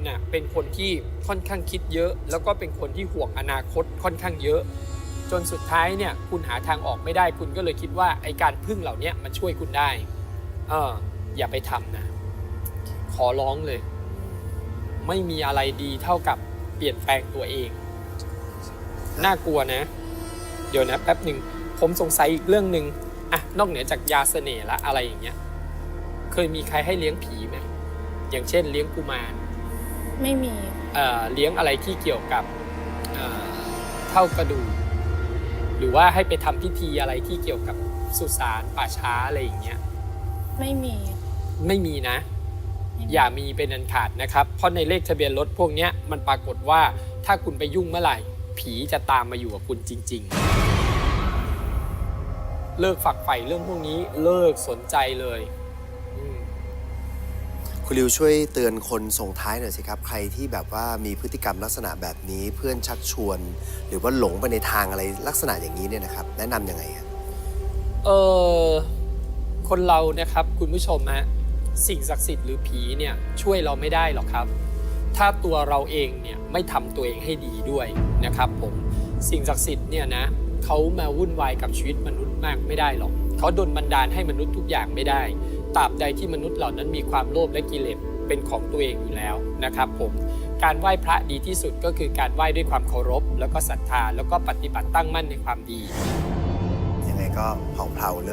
น่ะเป็นคนที่ค่อนข้างคิดเยอะ แล้วก็เป็นคนที่ห่วงอนาคตค่อนข้างเยอะจนสุดท้ายเนี่ยคุณหาทางออกไม่ได้คุณก็เลยคิดว่าไอ้การพึ่งเหล่านี้มันช่วยคุณได้อย่าไปทำนะขอร้องเลยไม่มีอะไรดีเท่ากับเปลี่ยนแปลงตัวเองน่ากลัวนะเดี๋ยวนะแป๊บหนึ่งผมสงสัยอีกเรื่องหนึ่งอะนอกเหนือจากยาเสน่ห์ละอะไรอย่างเงี้ยเคยมีใครให้เลี้ยงผีไหมอย่างเช่นเลี้ยงกุมารไม่มีเลี้ยงอะไรที่เกี่ยวกับเท่ากระดูกหรือว่าให้ไปทำพิธีอะไรที่เกี่ยวกับสุสานป่าช้าอะไรอย่างเงี้ยไม่มีนะอย่ามีเป็นอันขาดนะครับเพราะในเลขทะเบียนรถพวกนี้มันปรากฏว่าถ้าคุณไปยุ่งเมื่อไหร่ผีจะตามมาอยู่กับคุณจริงๆเลิกฝักใฝ่เรื่องพวกนี้เลิกสนใจเลยคุณริวช่วยเตือนคนส่งท้ายหน่อยสิครับใครที่แบบว่ามีพฤติกรรมลักษณะแบบนี้เพื่อนชักชวนหรือว่าหลงไปในทางอะไรลักษณะอย่างนี้เนี่ยนะครับแนะนำยังไงครับคนเรานะครับคุณผู้ชมฮะสิ่งศักดิ์สิทธิ์หรือผีเนี่ยช่วยเราไม่ได้หรอกครับถ้าตัวเราเองเนี่ยไม่ทำตัวเองให้ดีด้วยนะครับผมสิ่งศักดิ์สิทธิ์เนี่ยนะเขามาวุ่นวายกับชีวิตมนุษย์มากไม่ได้หรอกเขาดลบันดาลให้มนุษย์ทุกอย่างไม่ได้ตราบใดที่มนุษย์เหล่านั้นมีความโลภและกิเลสเป็นของตัวเองอยู่แล้วนะครับผมการไหว้พระดีที่สุดก็คือการไหว้ด้วยความเคารพแล้วก็ศรัทธาแล้วก็ปฏิบัติตั้งมั่นในความดียังไงก็เผาเรื่อง